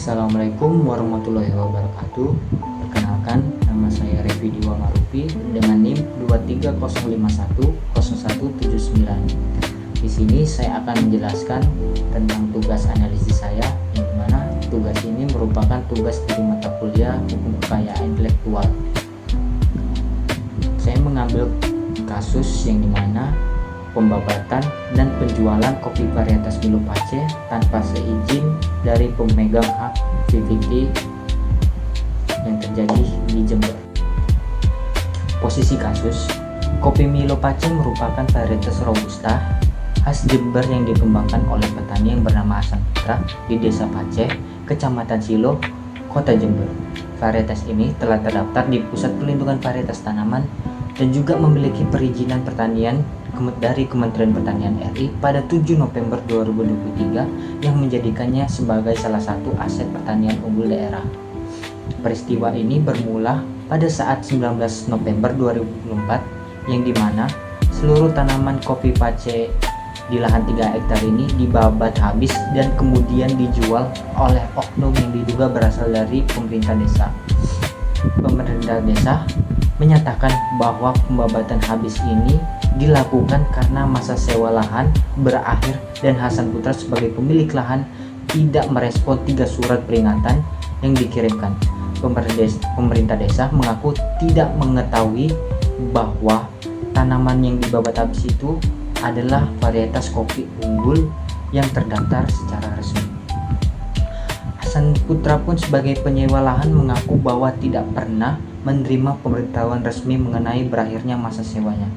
Assalamualaikum warahmatullahi wabarakatuh. Perkenalkan, nama saya Revi Diwa Marufi dengan NIM 230510179. Di sini saya akan menjelaskan tentang tugas analisis saya, yang dimana tugas ini merupakan tugas dari mata kuliah Hukum Kekayaan Intelektual. Saya mengambil kasus yang dimana pembabatan dan penjualan kopi varietas Milo Pace tanpa seizin dari pemegang hak VVT yang terjadi di Jember. Posisi kasus, kopi Milo Pace merupakan varietas robusta khas Jember yang dikembangkan oleh petani yang bernama Hasan Putra di Desa Pace, Kecamatan Silo, Kota Jember. Varietas ini telah terdaftar di Pusat Pelindungan Varietas Tanaman dan juga memiliki perizinan pertanian dari Kementerian Pertanian RI pada 7 November 2023 yang menjadikannya sebagai salah satu aset pertanian unggul daerah. Peristiwa ini bermula pada saat 19 November 2024 yang dimana seluruh tanaman kopi Pace di lahan 3 hektar ini dibabat habis dan kemudian dijual oleh oknum yang diduga berasal dari pemerintah desa. Pemerintah desa menyatakan bahwa pembabatan habis ini dilakukan karena masa sewa lahan berakhir dan Hasan Putra sebagai pemilik lahan tidak merespon 3 surat peringatan yang dikirimkan. Pemerintah desa mengaku tidak mengetahui bahwa tanaman yang dibabat habis itu adalah varietas kopi unggul yang terdaftar secara resmi. Hasan Putra pun sebagai penyewa lahan mengaku bahwa tidak pernah menerima pemberitahuan resmi mengenai berakhirnya masa sewanya.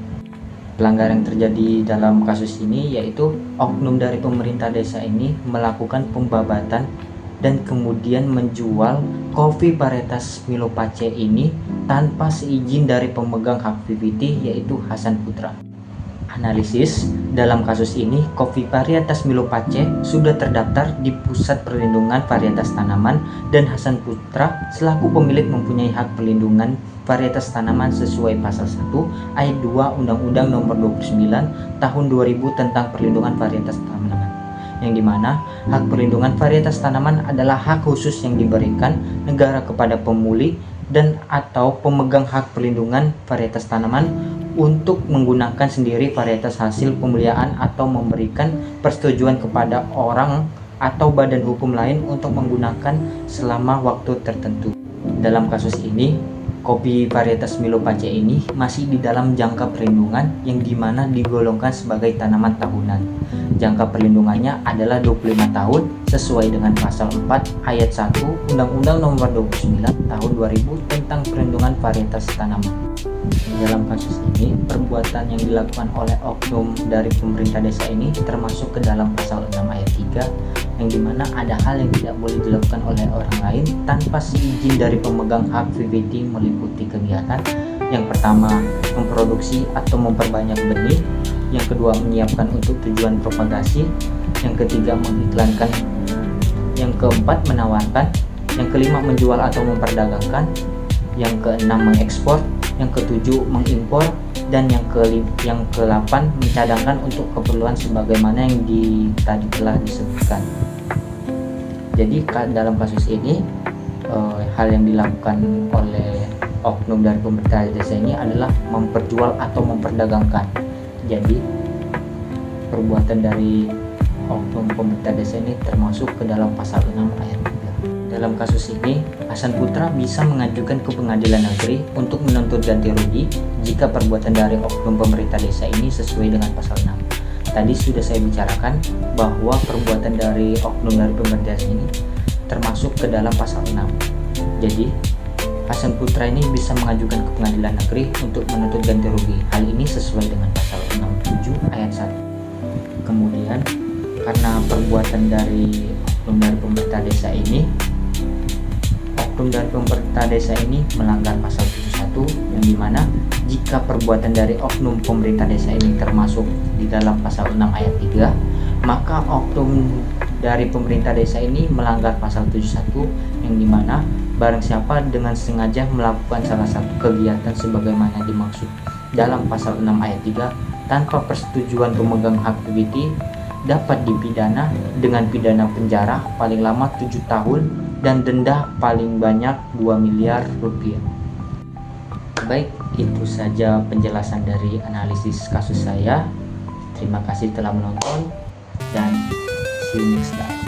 Pelanggaran yang terjadi dalam kasus ini yaitu oknum dari pemerintah desa ini melakukan pembabatan dan kemudian menjual kopi varietas Milo Pace ini tanpa seizin dari pemegang hak VVT yaitu Hasan Putra. Analisis dalam kasus ini, kopi varietas Milo Pace sudah terdaftar di Pusat Perlindungan Varietas Tanaman dan Hasan Putra selaku pemilik mempunyai hak perlindungan varietas tanaman sesuai pasal 1 ayat 2 Undang-Undang Nomor 29 Tahun 2000 tentang Perlindungan Varietas Tanaman, yang dimana hak perlindungan varietas tanaman adalah hak khusus yang diberikan negara kepada pemulih dan atau pemegang hak perlindungan varietas tanaman untuk menggunakan sendiri varietas hasil pemeliharaan atau memberikan persetujuan kepada orang atau badan hukum lain untuk menggunakan selama waktu tertentu. Dalam kasus ini, kopi varietas Milo Pace ini masih di dalam jangka perlindungan yang dimana digolongkan sebagai tanaman tahunan. Jangka perlindungannya adalah 25 tahun sesuai dengan pasal 4 ayat 1 Undang-Undang Nomor 29 Tahun 2000 tentang Perlindungan Varietas Tanaman. Dalam kasus ini, perbuatan yang dilakukan oleh oknum dari pemerintah desa ini termasuk ke dalam pasal 6 ayat 3 yang dimana ada hal yang tidak boleh dilakukan oleh orang lain tanpa seizin dari pemegang hak VVT meliputi kegiatan yang pertama memproduksi atau memperbanyak benih, yang kedua menyiapkan untuk tujuan propagasi, yang ketiga mengiklankan, yang keempat menawarkan, yang kelima menjual atau memperdagangkan, yang keenam mengekspor, yang ketujuh mengimpor, dan yang ke-8 mencadangkan untuk keperluan sebagaimana yang tadi telah disebutkan. Jadi dalam kasus ini hal yang dilakukan oleh oknum dari pemerintah desa ini adalah memperjual atau memperdagangkan. Jadi perbuatan dari oknum pemerintah desa ini termasuk ke dalam pasal 6 ayat 3. Dalam kasus ini, Hasan Putra bisa mengajukan ke pengadilan negeri untuk menuntut ganti rugi jika perbuatan dari oknum pemerintah desa ini sesuai dengan pasal 6. Tadi sudah saya bicarakan bahwa perbuatan dari oknum dari pemerintah desa ini termasuk ke dalam pasal 6. Jadi, Hasan Putra ini bisa mengajukan ke pengadilan negeri untuk menuntut ganti rugi. Hal ini sesuai dengan pasal 67 ayat 1. Kemudian, karena perbuatan dari oknum dari pemerintah desa ini, melanggar pasal 71 yang dimana jika perbuatan dari oknum pemerintah desa ini termasuk di dalam pasal 6 ayat 3, maka oknum dari pemerintah desa ini melanggar pasal 71 yang dimana barang siapa dengan sengaja melakukan salah satu kegiatan sebagaimana dimaksud dalam pasal 6 ayat 3 tanpa persetujuan pemegang hak VVT dapat dipidana dengan pidana penjara paling lama 7 tahun dan denda paling banyak 2 miliar rupiah. Baik, itu saja penjelasan dari analisis kasus saya. Terima kasih telah menonton dan see you next time.